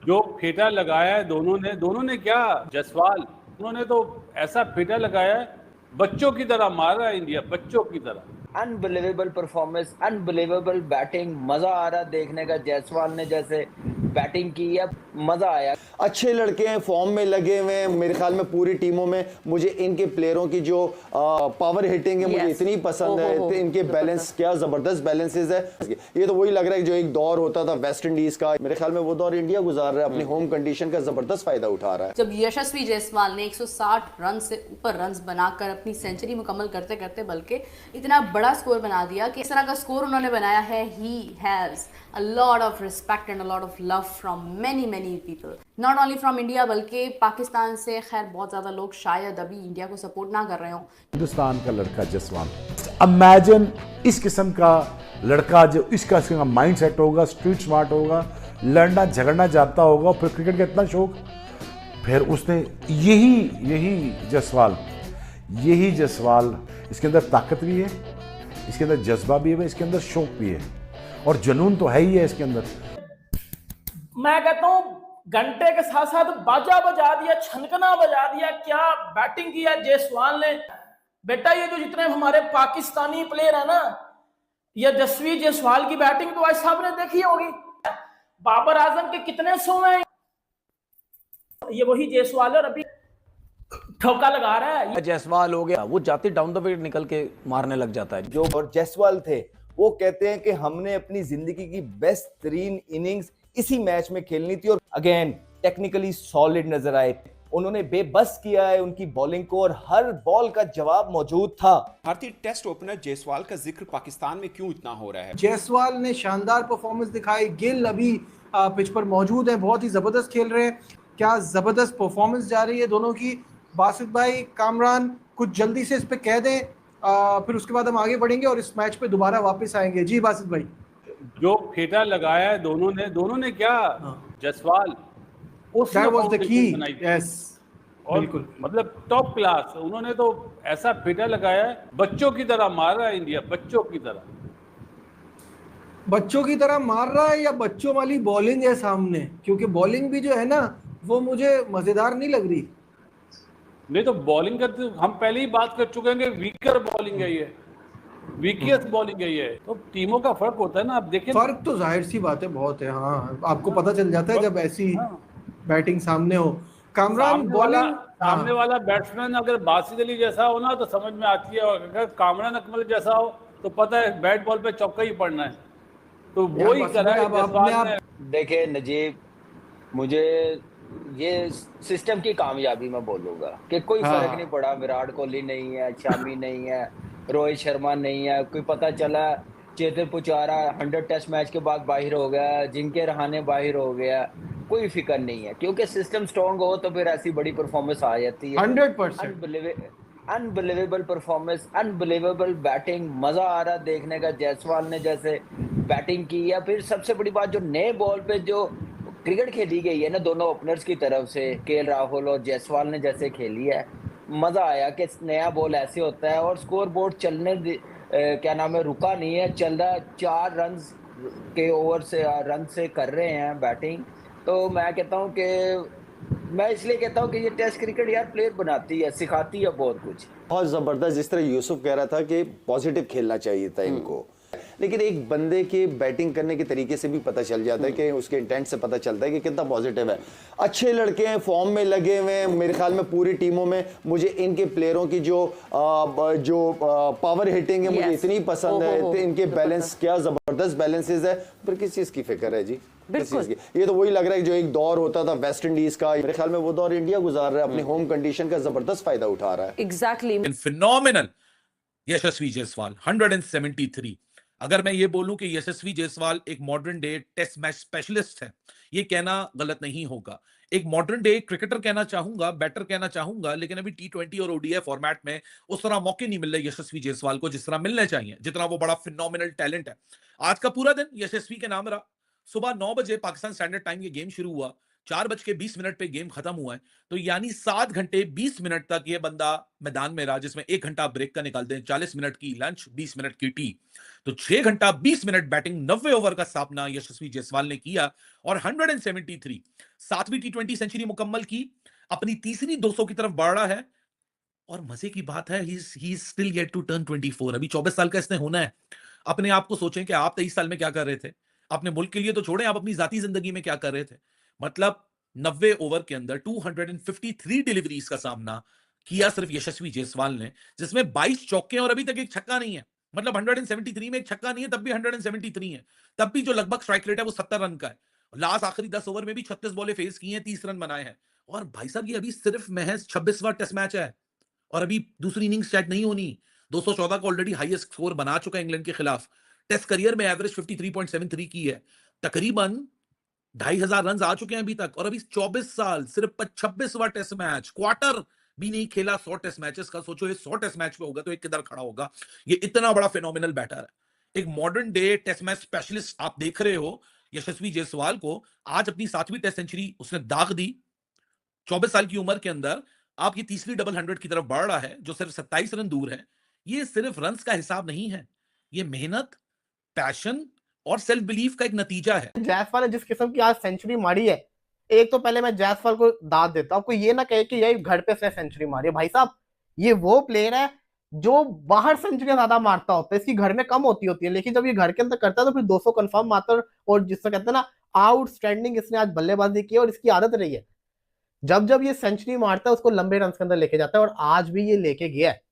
जो फेटा लगाया है दोनों ने क्या, जायसवाल, उन्होंने तो ऐसा फेटा लगाया है, बच्चों की तरह मार रहा है इंडिया, बच्चों की तरह। अनबिलीवेबल परफॉर्मेंस, अनबिलीवेबल बैटिंग, मजा आ रहा देखने का। जायसवाल ने जैसे बैटिंग की है, मजा आया। अच्छे लड़के हैं, फॉर्म में लगे हुए हैं। मेरे ख्याल में पूरी टीमों में मुझे इनके प्लेयरों की जो पावर हिटिंग है मुझे इतनी पसंद है। तो इनके बैलेंस, क्या जबरदस्त बैलेंसेस है। ये तो वही लग रहा है जो एक दौर होता था वेस्ट इंडीज का, मेरे ख्याल में वो दौर इंडिया गुजार रहा है, अपनी होम कंडीशन का जबरदस्त फायदा उठा रहा है। जब यशस्वी जायसवाल ने 160 रन से ऊपर रन बनाकर अपनी सेंचुरी मुकम्मल करते करते बल्कि इतना बड़ा स्कोर बना दिया कि इस तरह का स्कोर उन्होंने बनाया है, he has a lot of respect and a lot of love from many people, not only from India बल्कि पाकिस्तान से। खैर बहुत ज़्यादा लोग शायद अभी इंडिया को सपोर्ट ना कर रहे हो। हिंदुस्तान का लड़का जायसवाल, इमेजिन इस किस्म का लड़का, जो इसका माइंड सेट होगा, स्ट्रीट स्मार्ट होगा, लड़ना झगड़ना जानता होगा, फिर क्रिकेट का इतना शौक, फिर उसने यही जायसवाल, इसके अंदर ताकत भी है, इसके अंदर जज्बा भी है, इसके अंदर शौक भी है और जुनून तो है ही है इसके अंदर। मैं कहता हूं घंटे के साथ साथ बाजा बजा दिया, छनकना बजा दिया। क्या बैटिंग किया जायसवाल ने। बेटा ये जो जितने हमारे पाकिस्तानी प्लेयर है ना, यशस्वी जायसवाल की बैटिंग तो आज साहब ने देखी होगी। बाबर आजम के कितने सौ हैं, ये वही जायसवाल है और अभी ठोका लगा रहा है। जायसवाल हो गया, वो जाते डाउन द विकेट निकल के मारने लग जाता है। जो और जायसवाल थे वो कहते हैं कि हमने अपनी जिंदगी की बेस्ट तरीन इनिंग्स इसी मैच में खेलनी थी और अगेन टेक्निकली सॉलिड नजर आए। उन्होंने बेबस किया है उनकी बॉलिंग को और हर बॉल का जवाब मौजूद था। भारतीय टेस्ट ओपनर जायसवाल का जिक्र पाकिस्तान में क्यों इतना हो रहा है? जायसवाल ने शानदार परफॉर्मेंस दिखाई। गिल अभी पिच पर मौजूद है, बहुत ही जबरदस्त खेल रहे हैं। क्या जबरदस्त परफॉर्मेंस जा रही है दोनों की। बासित भाई, कामरान, कुछ जल्दी से इस पे कह दें, फिर उसके बाद हम आगे बढ़ेंगे और इस मैच पे दोबारा वापस आएंगे। जी बासित भाई। जो फेटा लगाया है दोनों ने क्या, Jaiswal, That was the key. Yes. और बिल्कुल, मतलब टॉप क्लास। उन्होंने तो ऐसा फेटा लगाया है, बच्चों की तरह मार रहा है इंडिया, बच्चों की तरह। बच्चों की तरह मार रहा है या बच्चों वाली बॉलिंग है सामने, क्योंकि बॉलिंग भी जो है ना वो मुझे मजेदार नहीं लग रही। नहीं तो बॉलिंग का तो हम पहले ही बात कर चुके हैं कि वीकर बॉलिंग है ये, वीकेस्ट बॉलिंग है ये। तो टीमों का फर्क होता है ना, आप देखिए। फर्क तो जाहिर सी बात है बहुत है। हाँ, आपको पता चल जाता है जब ऐसी बैटिंग सामने हो। कामरान बॉलिंग, सामने वाला बैट्समैन अगर बासित अली जैसा हो ना तो समझ में आती है, और अगर कामरान अकमल जैसा हो तो पता है बैट बॉल पे चौका ही पड़ना है। तो वो ही करा है। देखे नजीब, मुझे ये सिस्टम की कामयाबी मैं बोलूंगा कि कोई फर्क नहीं पड़ा। विराट कोहली नहीं है, शामी नहीं है, रोहित शर्मा नहीं है, कोई पता चला चेतेश्वर पुजारा 100 टेस्ट मैच के बाद बाहर हो गया, जिनके रहाने बाहर हो गया, कोई फिक्र नहीं है। क्योंकि सिस्टम स्ट्रॉन्ग हो तो फिर ऐसी बड़ी परफॉर्मेंस आ जाती है। 100% अनबिलीवेबल परफॉर्मेंस, अनबिलीवेबल बैटिंग, मजा आ रहा देखने का। जायसवाल ने जैसे बैटिंग की है, फिर सबसे बड़ी बात जो नए बॉल पे जो क्रिकेट खेली गई है ना दोनों ओपनर्स की तरफ से, केएल राहुल और जायसवाल ने जैसे खेली है, मजा आया कि नया बॉल ऐसे होता है। और स्कोर बोर्ड चलने क्या नाम है, रुका नहीं है, चल रहा। 4 रन के ओवर से रन से कर रहे हैं बैटिंग। तो मैं कहता हूं कि मैं इसलिए कहता हूं कि ये टेस्ट क्रिकेट यार प्लेयर बनाती है, सिखाती है बहुत कुछ। बहुत जबरदस्त, जिस तरह यूसुफ कह रहा था कि पॉजिटिव खेलना चाहिए था इनको, लेकिन एक बंदे के बैटिंग करने के तरीके से भी पता चल जाता है कि उसके इंटेंट से पता चलता है कि कितना पॉजिटिव है। अच्छे लड़के हैं, फॉर्म में लगे हुए हैं। मेरे ख्याल में पूरी टीमों में मुझे इनके प्लेयरों की जो पावर हिटिंग है मुझे इतनी पसंद है। तो इनके बैलेंस, क्या जबरदस्त बैलेंसेस है। फिर किस चीज की फिक्र है जी, ये तो वही लग रहा है जो एक दौर होता था वेस्ट इंडीज का, मेरे ख्याल में वो दौर इंडिया गुजार रहा है, अपनी होम कंडीशन का जबरदस्त फायदा उठा रहा है। एग्जैक्टली। फिनोमिनल यशस्वी जायसवाल 173। अगर मैं ये बोलूं कि यशस्वी जायसवाल एक modern day test match specialist है, ये कहना गलत नहीं होगा। एक मॉडर्न डे क्रिकेटर कहना चाहूंगा, बैटर कहना चाहूंगा, लेकिन अभी T20 और ODI फॉर्मेट में उस तरह मौके नहीं मिल रहे यशस्वी जायसवाल को जिस तरह मिलने चाहिए, जितना वो बड़ा फिनोमिनल टैलेंट है। आज का पूरा दिन यशस्वी के नाम रहा। सुबह 9 बजे पाकिस्तान स्टैंडर्ड टाइम ये गेम शुरू हुआ, 4:20 पे गेम खत्म हुआ है, तो यानी 7 घंटे 20 मिनट तक ये बंदा मैदान में रहा, जिसमें 1 घंटा ब्रेक का निकाल दें, 40 मिनट की लंच, 20 मिनट की टी, तो 6 घंटा 20 मिनट बैटिंग, 90 ओवर का सामना यशस्वी जायसवाल ने किया और 173 7वीं टी20 सेंचुरी मुकम्मल की, अपनी तीसरी 200 की तरफ बढ़ रहा है। और मजे की बात है, he is still yet to turn 24, अभी 24 साल का इसने होना है। अपने आप को सोचें कि आप 23 साल में क्या कर रहे थे, अपने मुल्क के लिए तो छोड़ें, आप अपनी जाती जिंदगी में क्या कर रहे थे। मतलब 90 ओवर के अंदर 253 डिलीवरीज का सामना किया सिर्फ यशस्वी जायसवाल ने, जिसमें 22 चौके और अभी तक एक छक्का नहीं है। मतलब 173 में एक छक्का नहीं है, तब भी 173 है, तब भी जो लगभग स्ट्राइक रेट है वो 70 रन का है। लास्ट आखिरी 10 ओवर में भी 36 बॉलें फेस की हैं, 30 रन बनाए हैं। और भाई साहब ये अभी सिर्फ महज 26वां टेस्ट मैच है और अभी दूसरी इनिंग्स स्टार्ट नहीं होनी। 214 का ऑलरेडी हाईएस्ट स्कोर बना चुका है इंग्लैंड के खिलाफ। टेस्ट करियर में एवरेज 53.73 की है, तकरीबन 2500 रन आ चुके हैं अभी तक, और अभी 24 साल, सिर्फ 26वां टेस्ट मैच, क्वार्टर भी नहीं खेला 100 टेस्ट मैचेस का। सोचो ये 100 टेस्ट मैच पे होगा तो एक किधर खड़ा होगा। ये इतना बड़ा फिनोमिनल बैटर है, एक modern day test match specialist आप देख रहे हो यशस्वी जायसवाल को। आज अपनी 7वीं टेस्ट सेंचुरी उसने दाग दी 24 साल की उम्र के अंदर। आप ये तीसरी डबल 100 की तरफ बढ़ रहा है, जो सिर्फ 27 रन दूर है। ये सिर्फ रन्स का हिसाब नहीं है, ये मेहनत, पैशन और सेल्फ बिलीफ का एक नतीजा है। जायसवाल ने जिस किस्म की आज सेंचुरी मारी है, एक तो पहले मैं जायसवाल को दाद देता हूं, कोई ये ना कहे कि यही घर पे से सेंचुरी मारी है। भाई साहब ये वो प्लेयर है जो बाहर सेंचुरियां ज्यादा मारता होता है, इसकी घर में कम होती है, लेकिन जब ये घर के अंदर करता है तो फिर 200 कंफर्म मारता है। और जिससे कहते हैं ना आउटस्टैंडिंग इसने आज बल्लेबाजी की और इसकी आदत रही है, जब जब ये सेंचुरी मारता है उसको लंबे रन के अंदर लेके जाता है, और आज भी ये लेके गया है।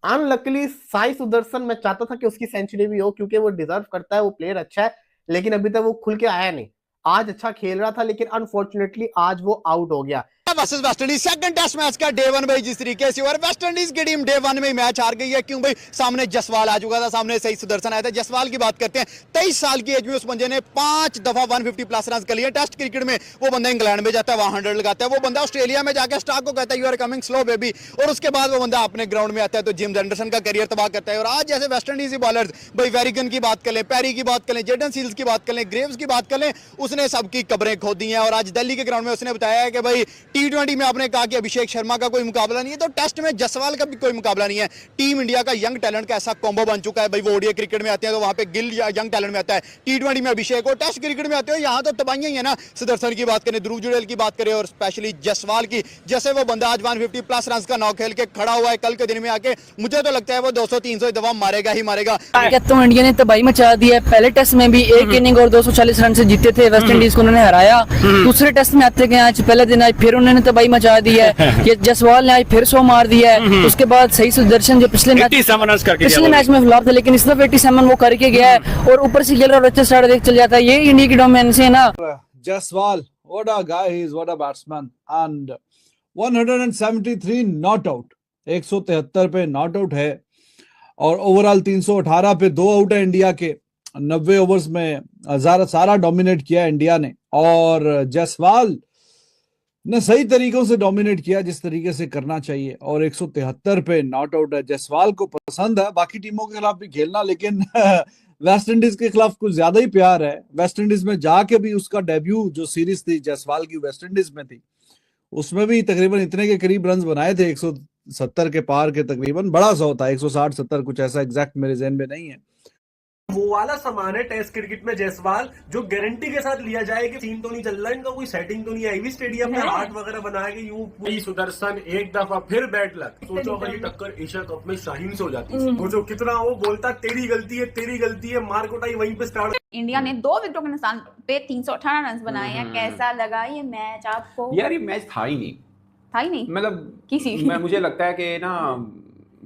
अनलकीली साई सुदर्शन, मैं चाहता था कि उसकी सेंचुरी भी हो क्योंकि वो डिजर्व करता है, वो प्लेयर अच्छा है, लेकिन अभी तक वो खुल के आया नहीं। आज अच्छा खेल रहा था लेकिन अनफॉर्चुनेटली आज वो आउट हो गया। Versus West Indies second test match का डे 1 भाई जिस तरीके से, और वेस्ट इंडीज की टीम डे 1 में मैच हार गई है। क्यों भाई? सामने जसवाल आ चुका था, सामने सही सुदर्शन आया था। जसवाल की बात करते हैं, 23 साल की एज में उस बंदे ने 5 दफा 150 प्लस रन कर लिए। टेस्ट क्रिकेट में वो बंदा इंग्लैंड में जाता है, वहां 100 लगाता है। वो बंदा ऑस्ट्रेलिया में जाकर स्टार्क को कहता है you are coming slow baby, और उसके बाद वो बंदा अपने ग्राउंड में आता है तो जिम्स एंडरसन का करियर तबाह करता है। और आज जैसे वेस्ट इंडीज बॉलर्स भाई वेरिगन की बात कर लें, पैरी की बात कर लें, जेडन सील्स की बात कर लें, ग्रेव्स की बात कर लें, उसने सबकी कब्रें खोद दी हैं। और आज दिल्ली के ग्राउंड में उसने बताया है कि भाई T20 में आपने कि अभिषेक शर्मा का कोई मुकाबला नहीं है, तो टेस्ट में जसवाल का भी कोई मुकाबला नहीं है। टीम इंडिया का यंग टैलेंट का ऐसा कॉम्बो बन चुका है भाई। वो ओडीआई क्रिकेट में आते हैं तो वहां पे गिल यंग टैलेंट में आता है, T20 में अभिषेक, और टेस्ट क्रिकेट में आते हो यहाँ तो तबाहियां ही है ना। सुदर्शन की बात करें, ध्रुव जुड़ेल की बात करें, और स्पेशली जसवाल की, जैसे वो बंदा आज 150 प्लस रन का नौ खेल के खड़ा हुआ है। कल के दिन में आके मुझे तो लगता है वो 200-300 दफा मारेगा ही मारेगा। कहता हूँ इंडिया ने तबाही मचा दी है। पहले टेस्ट में भी एक इनिंग और 240 रन से जीते थे, वेस्ट इंडीज को उन्होंने हराया। दूसरे टेस्ट में आते गए, आज पहले दिन आज फिर उन्होंने तबाही मचा दी है। ये जसवाल ने आज फिर 100 मार दिया है। उसके बाद सही सुदर्शन जो पिछले मैच में फ्लॉप था, लेकिन इस दफा 87 वो करके गया है, और ऊपर से खेल और अच्छा स्टार्ट देख चल जाता है। ये इंडिया की डोमिनेंस है ना। Jaiswal, what a guy he is, what a batsman, and 173 not out, 173 पे नॉट आउट है, और ओवरऑल 318 पे 2 आउट है इंडिया के। 90 ओवर्स में सारा डोमिनेट किया इंडिया ने, और जायसवाल ने सही तरीकों से डोमिनेट किया जिस तरीके से करना चाहिए, और 173 पे नॉट आउट है। जायसवाल को पसंद है बाकी टीमों के खिलाफ भी खेलना, लेकिन वेस्ट इंडीज के खिलाफ कुछ ज्यादा ही प्यार है। वेस्ट इंडीज में जाके भी उसका डेब्यू जो सीरीज थी जायसवाल की वेस्ट इंडीज में थी, उसमें भी तकरीबन इतने के करीब रन बनाए थे, 170 के पार के तकरीबन। बड़ा सा होता है 160-70 कुछ ऐसा, एग्जैक्ट मेरे ज़हन में नहीं है। वो वाला सामान है टेस्ट क्रिकेट में जायसवाल, जो गारंटी के साथ लिया जाए कि सीन तो नहीं चल रहा है, इनका कोई सेटिंग तो नहीं आई हुई स्टेडियम में, आर्ट वगैरह बनाएंगे यूं। पूरी सुदर्शन एक दफा फिर बैड लक। सोचो अगर ये टक्कर एशिया कप में शाहीन से हो जाती है, सोचो कितना वो बोलता तेरी गलती है, मार कुटाई वहीं पे स्टार्ट। इंडिया ने 2 विकेटों के नुकसान पे 318 रन बनाए हैं। कैसा लगा ये मैच आपको? यार ये मैच था ही नहीं, मतलब मुझे लगता है कि ना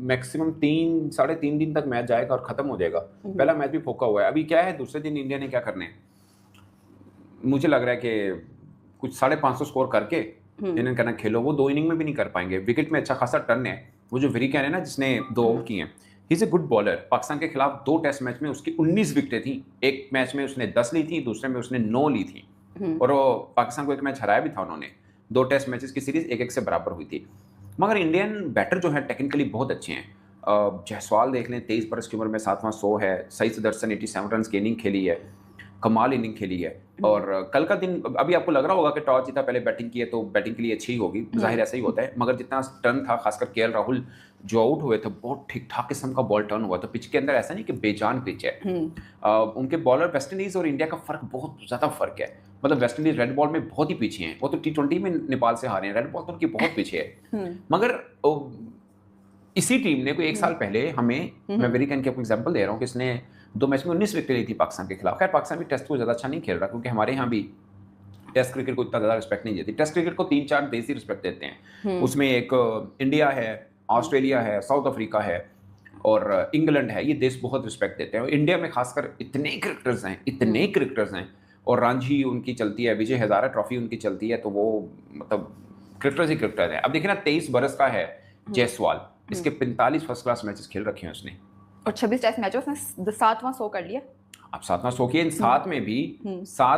मैक्सिमम 3-3.5 दिन तक मैच जाएगा और खत्म हो जाएगा। पहला मैच भी फोका हुआ है। अभी क्या है, दूसरे दिन इंडिया ने क्या करने, मुझे लग रहा है कि कुछ 550 स्कोर करके इन्हें कहना खेलो। वो 2 इनिंग में भी नहीं कर पाएंगे। विकेट में अच्छा खासा टर्न है। वो जो विरिकन है ना, जिसने 2 आउट किए हैं, he is a good bowler. Pakistan के खिलाफ 2 टेस्ट मैच में उसकी 19 विकेटें थी। एक मैच में उसने 10 ली थी, दूसरे में उसने 9 ली थी, और वो पाकिस्तान को एक मैच हराया भी था उन्होंने। 2 टेस्ट मैचेस की सीरीज 1-1 से बराबर हुई थी। मगर इंडियन बैटर जो है टेक्निकली बहुत अच्छे हैं। जायसवाल देख लें, 23 बरस की उम्र में 7वां 100 है। सही सुदर्शन 87 रन की इनिंग खेली है, कमाल इनिंग खेली है। और कल का दिन अभी आपको लग रहा होगा कि टॉस जीता, पहले बैटिंग की है तो बैटिंग के लिए अच्छी ही होगी, जाहिर ऐसा ही होता है, मगर जितना टर्न था, खासकर केएल राहुल जो आउट हुए थे, बहुत ठीक ठाक किस्म का बॉल टर्न हुआ। तो पिच के अंदर ऐसा नहीं कि बेजान पिच है। उनके बॉलर वेस्ट इंडीज और इंडिया का फर्क बहुत ज्यादा फर्क है। मतलब वेस्ट इंडीज रेड बॉल में बहुत ही पीछे हैं, वो तो T20 में नेपाल से हारे हैं, रेड बॉल तो उनकी बहुत पीछे है। मगर इसी टीम ने कोई एक साल पहले हमें, मैं अमेरिकन के एग्जांपल दे रहा हूँ कि इसने 2 मैच में 19 विकेट ली थी पाकिस्तान के खिलाफ। खैर पाकिस्तान भी टेस्ट को ज़्यादा अच्छा नहीं खेल रहा, क्योंकि हमारे यहाँ भी टेस्ट क्रिकेट को इतना ज़्यादा रिस्पेक्ट नहीं देती। टेस्ट क्रिकेट को 3-4 देश ही रिस्पेक्ट देते हैं। उसमें एक इंडिया है, ऑस्ट्रेलिया है, साउथ अफ्रीका है और इंग्लैंड है, ये देश बहुत रिस्पेक्ट देते हैं। और इंडिया में खासकर इतने क्रिकेटर्स हैं और रणजी उनकी चलती है, विजय हजारा ट्रॉफी उनकी चलती है, तो वो मतलब क्रिकेटर्स ही क्रिकेटर है। अब देखिए ना, 23 बरस का है जायसवाल, इसके 45 फर्स्ट क्लास मैचेस खेल रखे हैं उसने, और 26 टेस्ट मैचों में 7वां 100 कर लिया। अब 7वां 100 किए, इन 7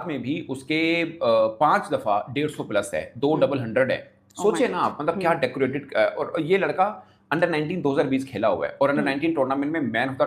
में भी उसके 5 दफा 150 प्लस है, 2 डबल 100 है। सोचिए ना आप, मतलब क्या डेकोरेटेड। और ये लड़का अंडर 19 2020 खेला हुआ है और अंडर 19 टूर्नामेंट में मैन ऑफ द